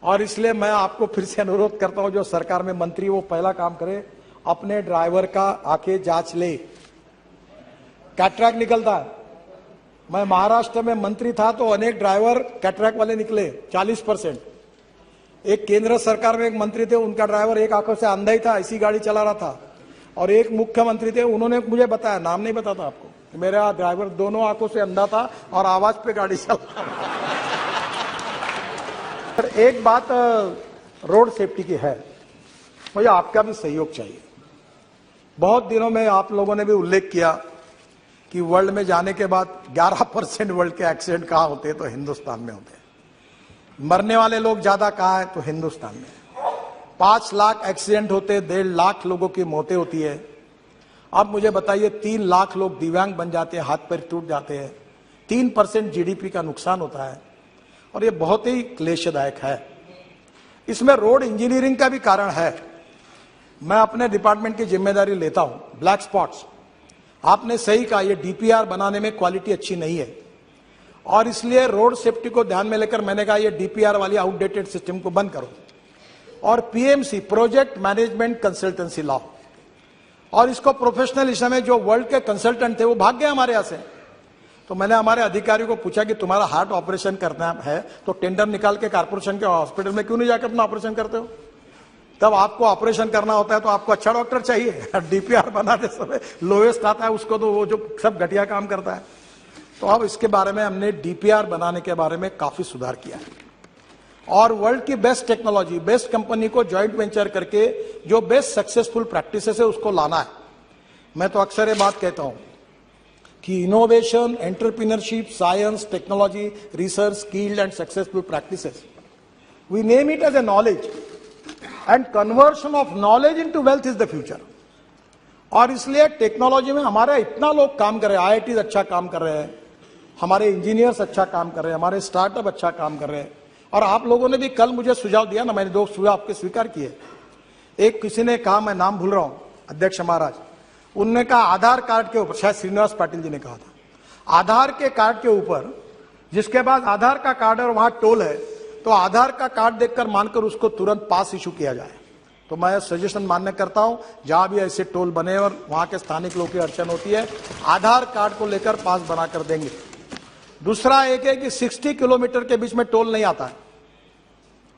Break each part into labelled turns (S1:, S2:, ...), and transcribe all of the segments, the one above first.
S1: और इसलिए मैं आपको फिर से अनुरोध करता हूं, जो सरकार में मंत्री वो पहला काम करे, अपने ड्राइवर का आके जांच ले। कैटरैक्ट निकलता है। मैं महाराष्ट्र में मंत्री था तो अनेक ड्राइवर कैटरैक्ट वाले निकले 40%। एक केंद्र सरकार में एक मंत्री थे, उनका ड्राइवर एक आंखों से अंधा ही था, ऐसी गाड़ी चला रहा था। और एक मुख्यमंत्री थे, उन्होंने मुझे बताया, नाम नहीं बताता आपको, मेरा ड्राइवर दोनों आंखों से अंधा था और आवाज पे गाड़ी चला रहा था। एक बात रोड सेफ्टी की है, मुझे आपका भी सहयोग चाहिए। बहुत दिनों में आप लोगों ने भी उल्लेख किया कि वर्ल्ड में जाने के बाद 11% वर्ल्ड के एक्सीडेंट कहां होते हैं, तो हिंदुस्तान में होते हैं। मरने वाले लोग ज्यादा कहां है, तो हिंदुस्तान में। 5 लाख एक्सीडेंट होते, 1.5 लाख लोगों की मौतें होती है। अब मुझे बताइए, 3 लाख लोग दिव्यांग बन जाते हैं, हाथ पैर टूट जाते हैं, 3% जीडीपी का नुकसान होता है, और ये बहुत ही क्लेशदायक है। इसमें रोड इंजीनियरिंग का भी कारण है। मैं अपने डिपार्टमेंट की जिम्मेदारी लेता हूं। ब्लैक स्पॉट्स, आपने सही कहा, ये डीपीआर बनाने में क्वालिटी अच्छी नहीं है, और इसलिए रोड सेफ्टी को ध्यान में लेकर मैंने कहा ये डीपीआर वाली आउटडेटेड सिस्टम को बंद करो, और पीएमसी, प्रोजेक्ट मैनेजमेंट कंसल्टेंसी लाओ। और इसको प्रोफेशनल इस समय जो वर्ल्ड के कंसल्टेंट थे वो भाग गए हमारे यहां से। तो मैंने हमारे अधिकारियों को पूछा कि तुम्हारा हार्ट ऑपरेशन करना है तो टेंडर निकाल के कारपोरेशन के हॉस्पिटल में क्यों नहीं जाकर अपना ऑपरेशन करते हो? तब आपको ऑपरेशन करना होता है तो आपको अच्छा डॉक्टर चाहिए। डीपीआर बनाते समय लोएस्ट आता है उसको, तो वो जो सब घटिया काम करता है। तो अब इसके बारे में हमने डीपीआर बनाने के बारे में काफी सुधार किया है, और वर्ल्ड की बेस्ट टेक्नोलॉजी, बेस्ट कंपनी को ज्वाइंट वेंचर करके जो बेस्ट सक्सेसफुल प्रैक्टिसेस है उसको लाना है। मैं तो अक्सर ये बात कहता हूं कि innovation, entrepreneurship, science, technology, research, skilled and successful practices, we name it as a knowledge, and conversion of knowledge into wealth is the future. और इसलिए टेक्नोलॉजी में हमारे इतना लोग काम कर रहे हैं, आईआईटी अच्छा काम कर रहे हैं, हमारे इंजीनियर्स अच्छा काम कर रहे हैं, हमारे स्टार्टअप अच्छा काम कर रहे हैं। और आप लोगों ने भी कल मुझे सुझाव दिया ना, मैंने 2 सुझाव आपके स्वीकार किए। एक किसी ने कहा, मैं नाम भूल रहा हूं, अध्यक्ष महाराज, उनने कहा आधार कार्ड के ऊपर, शायद श्रीनिवास पाटिल जी ने कहा था, आधार के कार्ड के ऊपर, जिसके बाद आधार का कार्ड है और वहां टोल है, तो आधार का कार्ड देखकर मानकर उसको तुरंत पास इशू किया जाए। तो मैं सजेशन मान्य करता हूं, जहां भी ऐसे टोल बने और वहां के स्थानिक लोगों की अड़चन होती है, आधार कार्ड को लेकर पास बनाकर देंगे। दूसरा एक है कि 60 किलोमीटर के बीच में टोल नहीं आता है,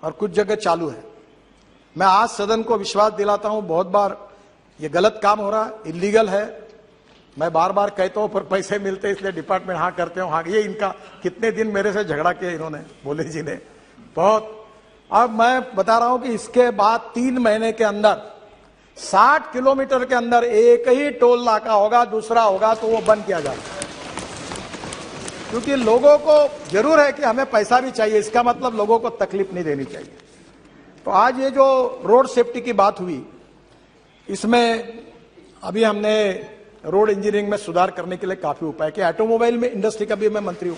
S1: और कुछ जगह चालू है। मैं आज सदन को विश्वास दिलाता हूं, बहुत बार ये गलत काम हो रहा है, इलीगल है। मैं बार बार कहता हूं, पर पैसे मिलते इसलिए डिपार्टमेंट हाँ करते हो, हाँ। ये इनका कितने दिन मेरे से झगड़ा किया इन्होंने, बोले जी ने बहुत। अब मैं बता रहा हूं कि इसके बाद 3 महीने के अंदर 60 किलोमीटर के अंदर एक ही टोल नाका होगा, दूसरा होगा तो वो बंद किया जाएगा। क्योंकि लोगों को जरूर है कि हमें पैसा भी चाहिए, इसका मतलब लोगों को तकलीफ नहीं देनी चाहिए। तो आज ये जो रोड सेफ्टी की बात हुई, इसमें अभी हमने रोड इंजीनियरिंग में सुधार करने के लिए काफी उपाय किया। ऑटोमोबाइल में इंडस्ट्री का भी मैं मंत्री हूं,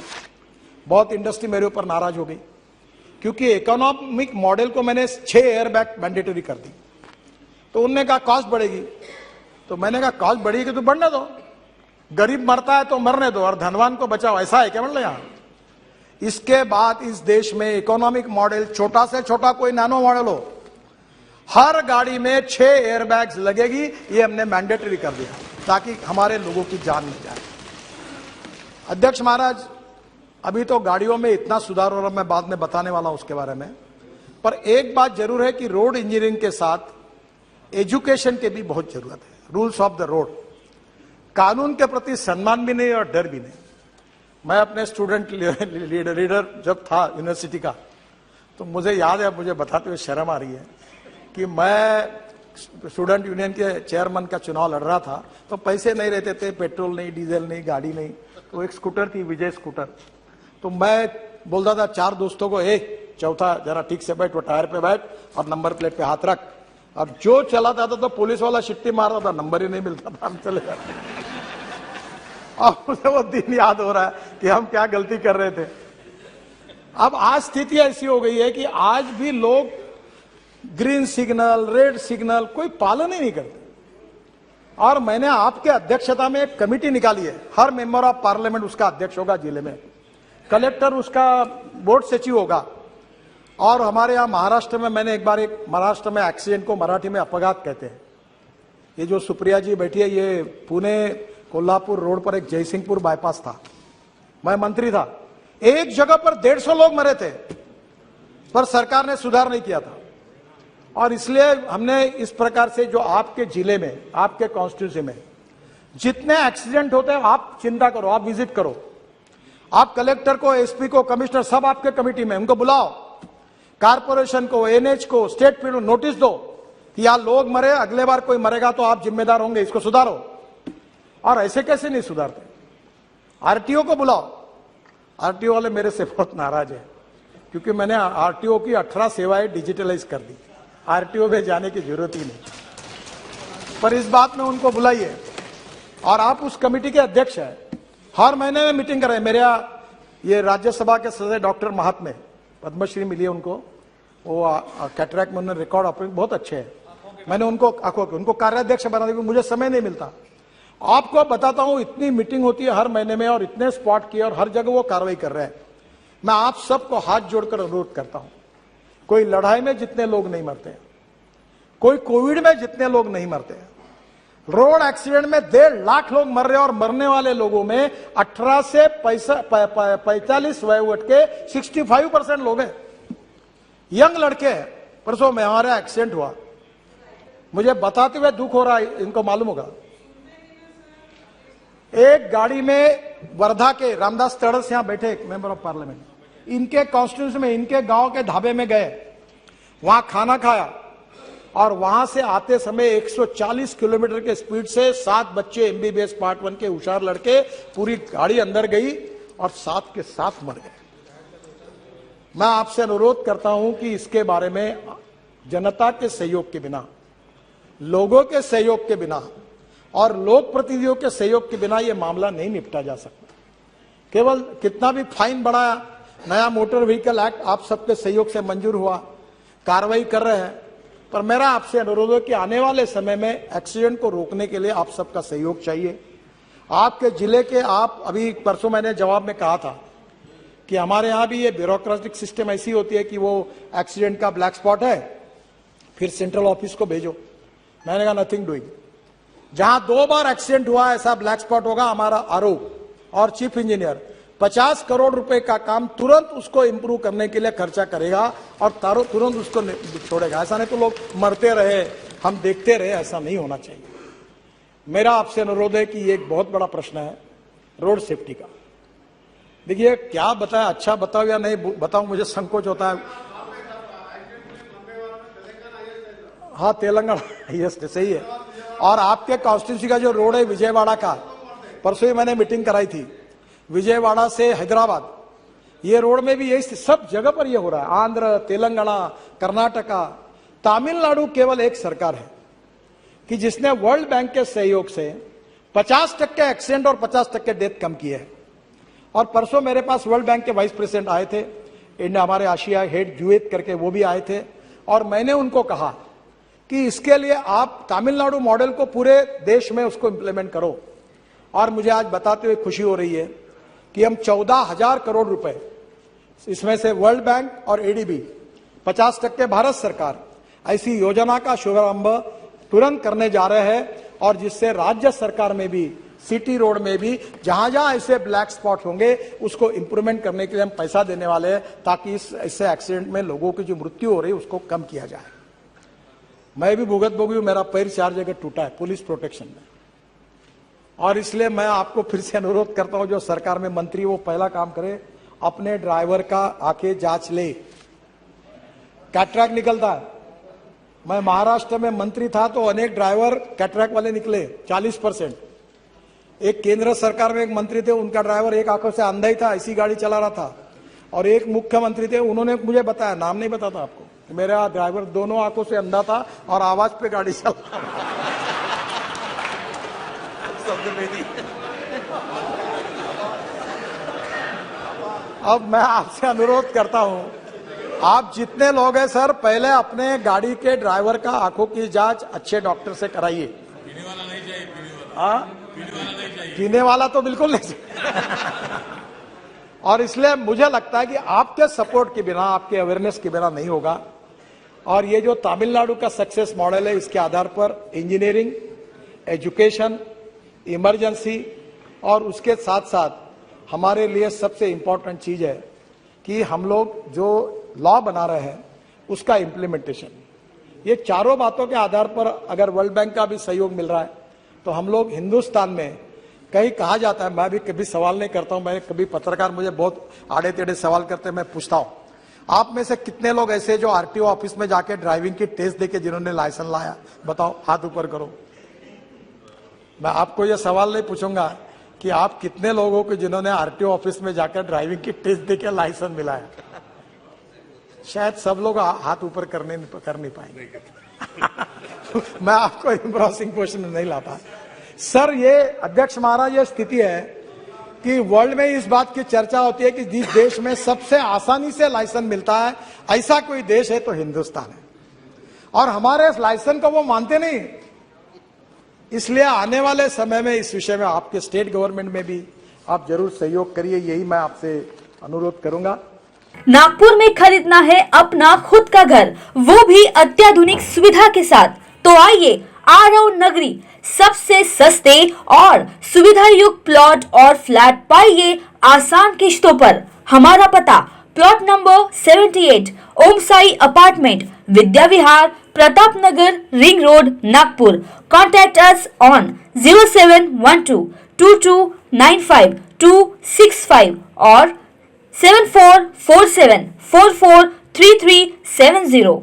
S1: बहुत इंडस्ट्री मेरे ऊपर नाराज हो गई, क्योंकि इकोनॉमिक मॉडल को मैंने 6 एयरबैग मैंडेटरी कर दी। तो उन्होंने कहा कॉस्ट बढ़ेगी, तो मैंने कहा कॉस्ट बढ़ेगी तो बढ़ने दो, गरीब मरता है तो मरने दो और धनवान को बचाओ, ऐसा है क्या मतलब यहां? इसके बाद इस देश में इकोनॉमिक मॉडल, छोटा से छोटा कोई नैनो मॉडल हो, हर गाड़ी में 6 एयरबैग्स लगेगी, ये हमने मैंडेटरी कर दिया ताकि हमारे लोगों की जान नहीं जाए। अध्यक्ष महाराज, अभी तो गाड़ियों में इतना सुधार हो रहा, मैं बाद में बताने वाला हूं उसके बारे में, पर एक बात जरूर है कि रोड इंजीनियरिंग के साथ एजुकेशन की भी बहुत जरूरत है। रूल्स ऑफ द रोड, कानून के प्रति सम्मान भी नहीं और डर भी नहीं। मैं अपने स्टूडेंट लीडर जब था यूनिवर्सिटी का, तो मुझे याद है, मुझे बताते हुए शर्म आ रही है कि मैं स्टूडेंट यूनियन के चेयरमैन का चुनाव लड़ रहा था, तो पैसे नहीं रहते थे, पेट्रोल नहीं, डीजल नहीं, गाड़ी नहीं, तो एक स्कूटर थी, विजय स्कूटर। तो मैं बोलता था 4 दोस्तों को, चौथा जरा ठीक से बैठ, वो टायर पे बैठ और नंबर प्लेट पे हाथ रख। अब जो चलाता था तो पुलिस वाला शिट्टी मारता था, नंबर ही नहीं मिलता था, हम चले जाते। अब मुझे वो दिन याद हो रहा है कि हम क्या गलती कर रहे थे। अब आज स्थिति ऐसी हो गई है कि आज भी लोग ग्रीन सिग्नल, रेड सिग्नल कोई पालन ही नहीं करते। और मैंने आपके अध्यक्षता में एक कमेटी निकाली है, हर मेंबर ऑफ पार्लियामेंट उसका अध्यक्ष होगा जिले में, कलेक्टर उसका बोर्ड सचिव होगा, और हमारे यहाँ महाराष्ट्र में मैंने एक बार महाराष्ट्र में एक्सीडेंट को मराठी में अपघात कहते हैं। ये जो सुप्रिया जी बैठी है, ये पुणे कोल्हापुर रोड पर एक जयसिंहपुर बाईपास था, मैं मंत्री था, एक जगह पर 150 लोग मरे थे, पर सरकार ने सुधार नहीं किया था। और इसलिए हमने इस प्रकार से जो आपके जिले में, आपके कॉन्स्टिट्यूंसी में जितने एक्सीडेंट होते हैं, आप चिंता करो, आप विजिट करो, आप कलेक्टर को, एसपी को, कमिश्नर, सब आपके कमेटी में, उनको बुलाओ, कारपोरेशन को, एनएच को, स्टेट पीडब्ल्यू नोटिस दो कि यार लोग मरे, अगले बार कोई मरेगा तो आप जिम्मेदार होंगे, इसको सुधारो। और ऐसे कैसे नहीं सुधारते? आरटीओ को बुलाओ। आरटीओ वाले मेरे से बहुत नाराज है, क्योंकि मैंने आरटीओ की 18 सेवाएं डिजिटलाइज कर दी, आरटीओ में जाने की जरूरत ही नहीं। पर इस बात में उनको बुलाइए। और आप उस कमेटी के अध्यक्ष हैं, हर महीने में मीटिंग कर रहे हैं। मेरे ये राज्यसभा के सदस्य डॉक्टर महात्मे, पद्मश्री मिली है उनको, वो कैटरैक्ट में उन्होंने रिकॉर्ड ऑपरेशन बहुत अच्छे हैं, मैंने उनको कार्याध्यक्ष बना दिया, मुझे समय नहीं मिलता। आपको बताता हूं, इतनी मीटिंग होती है हर महीने में, और इतने स्पॉट किए, और हर जगह वो कार्रवाई कर रहे हैं। मैं आप सबको हाथ जोड़कर अनुरोध करता हूं, कोई लड़ाई में जितने लोग नहीं मरते हैं, कोई कोविड में जितने लोग नहीं मरते हैं, रोड एक्सीडेंट में 1.5 लाख लोग मर रहे हैं, और मरने वाले लोगों में 18 से 45 वयोवर्ष के 65% लोग हैं, यंग लड़के हैं। परसों में हमारा एक्सीडेंट हुआ, मुझे बताते हुए दुख हो रहा है, इनको मालूम होगा। एक गाड़ी में वर्धा के रामदास तड़स यहां बैठे एक मेंबर ऑफ पार्लियामेंट, इनके कॉन्स्टिट्यूंसी में, इनके गांव के ढाबे में गए, वहां खाना खाया, और वहां से आते समय 140 किलोमीटर के स्पीड से 7 बच्चे एमबीबीएस पार्ट 1 के होशियार लड़के, पूरी गाड़ी अंदर गई और 7 के 7 मर गए। मैं आपसे अनुरोध करता हूं कि इसके बारे में जनता के सहयोग के बिना, लोगों के सहयोग के बिना और लोक प्रतिनिधियों के सहयोग के बिना यह मामला नहीं निपटा जा सकता। केवल कितना भी फाइन बढ़ाया, नया मोटर व्हीकल एक्ट आप सबके सहयोग से मंजूर हुआ, कार्रवाई कर रहे हैं, पर मेरा आपसे अनुरोध है कि आने वाले समय में एक्सीडेंट को रोकने के लिए आप सबका सहयोग चाहिए। आपके जिले के, आप अभी परसों मैंने जवाब में कहा था कि हमारे यहां भी ये ब्यूरोक्रेटिक सिस्टम ऐसी होती है कि वो एक्सीडेंट का ब्लैक स्पॉट है, फिर सेंट्रल ऑफिस को भेजो। मैंने कहा नथिंग डूइंग, जहां 2 बार एक्सीडेंट हुआ ऐसा ब्लैक स्पॉट होगा, हमारा आरओ और चीफ इंजीनियर 50 करोड़ रुपए का काम तुरंत उसको इंप्रूव करने के लिए खर्चा करेगा और तुरंत उसको छोड़ेगा। ऐसा नहीं तो लोग मरते रहे, हम देखते रहे, ऐसा नहीं होना चाहिए। मेरा आपसे अनुरोध है कि ये एक बहुत बड़ा प्रश्न है रोड सेफ्टी का। देखिए, क्या बताएं, अच्छा बताओ या नहीं बताऊं, मुझे संकोच होता है। हाँ, तेलंगाना हाईएस्ट सही है। और आपके कॉन्स्टिट्यूंसी का जो रोड है विजयवाड़ा का, परसों ही मैंने मीटिंग कराई थी, विजयवाड़ा से हैदराबाद, ये रोड में भी यही, सब जगह पर ये हो रहा है। आंध्र, तेलंगाना, कर्नाटका, तमिलनाडु, केवल एक सरकार है कि जिसने वर्ल्ड बैंक के सहयोग से 50% एक्सीडेंट और 50% डेथ कम किए हैं। और परसों मेरे पास वर्ल्ड बैंक के वाइस प्रेसिडेंट आए थे, इंडिया हमारे आशिया हेड जुएत करके, वो भी आए थे, और मैंने उनको कहा कि इसके लिए आप तमिलनाडु मॉडल को पूरे देश में उसको इंप्लीमेंट करो। और मुझे आज बताते हुए खुशी हो रही है कि हम 14,000 करोड़ रुपए, इसमें से वर्ल्ड बैंक और एडीबी, 50% भारत सरकार, ऐसी योजना का शुभारंभ तुरंत करने जा रहे हैं। और जिससे राज्य सरकार में भी, सिटी रोड में भी जहां जहां ऐसे ब्लैक स्पॉट होंगे उसको इंप्रूवमेंट करने के लिए हम पैसा देने वाले हैं, ताकि इससे एक्सीडेंट में लोगों की जो मृत्यु हो रही है उसको कम किया जाए। मैं भी भुगत भोगी हूं, मेरा पैर 4 जगह टूटा है पुलिस प्रोटेक्शन में। और इसलिए मैं आपको फिर से अनुरोध करता हूं, जो सरकार में मंत्री वो पहला काम करे, अपने ड्राइवर का आके जांच ले। कैटरैक्ट निकलता है, मैं महाराष्ट्र में मंत्री था तो अनेक ड्राइवर कैटरैक्ट वाले निकले 40%। एक केंद्र सरकार में एक मंत्री थे, उनका ड्राइवर एक आंखों से अंधा ही था, ऐसी गाड़ी चला रहा था। और एक मुख्यमंत्री थे, उन्होंने मुझे बताया, नाम नहीं बताता आपको, मेरा ड्राइवर दोनों आंखों से अंधा था और आवाज पे गाड़ी चला अब मैं आपसे अनुरोध करता हूं, आप जितने लोग हैं सर, पहले अपने गाड़ी के ड्राइवर का आंखों की जांच अच्छे डॉक्टर से कराइए।
S2: पीने वाला नहीं चाहिए,
S1: पीने वाला तो बिल्कुल नहीं चाहिए। और इसलिए मुझे लगता है कि आपके सपोर्ट के बिना, आपके अवेयरनेस के बिना नहीं होगा। और ये जो तमिलनाडु का सक्सेस मॉडल है, इसके आधार पर इंजीनियरिंग, एजुकेशन, इमरजेंसी और उसके साथ साथ हमारे लिए सबसे इम्पोर्टेंट चीज है कि हम लोग जो लॉ बना रहे हैं उसका इम्प्लीमेंटेशन, ये चारों बातों के आधार पर अगर वर्ल्ड बैंक का भी सहयोग मिल रहा है तो हम लोग हिंदुस्तान में, कहीं कहा जाता है, मैं भी कभी सवाल नहीं करता हूं, मैं कभी पत्रकार मुझे बहुत आड़े टेढ़े सवाल करते हैं, मैं पूछता हूं आप में से कितने लोग ऐसे जो आरटीओ ऑफिस में जाके ड्राइविंग की टेस्ट देके जिन्होंने लाइसेंस लाया, बताओ, हाथ ऊपर करो। मैं आपको यह सवाल नहीं पूछूंगा कि आप कितने लोगों को जिन्होंने आरटीओ ऑफिस में जाकर ड्राइविंग की टेस्ट देके लाइसेंस मिलाया, शायद सब लोग हाथ ऊपर कर नहीं पाएंगे। मैं आपको एम्ब्रोसिंग क्वेश्चन नहीं लाता सर। ये अध्यक्ष महाराज, ये स्थिति है कि वर्ल्ड में इस बात की चर्चा होती है कि जिस देश में सबसे आसानी से लाइसेंस मिलता है, ऐसा कोई देश है तो हिंदुस्तान है। और हमारे इस लाइसेंस को वो मानते नहीं, इसलिए आने वाले समय में इस विषय में आपके स्टेट गवर्नमेंट में भी आप जरूर सहयोग करिए, यही मैं आपसे अनुरोध करूंगा।
S2: नागपुर में खरीदना है अपना खुद का घर, वो भी अत्याधुनिक सुविधा के साथ, तो आइए आरव नगरी सबसे सस्ते और सुविधा युक्त प्लॉट और फ्लैट पाइए आसान किश्तों पर। हमारा पता plot number 78 Om Sai apartment, Vidya Vihar, Pratap Nagar, ring road, Nagpur. Contact us on 0712229565 और 7447443370।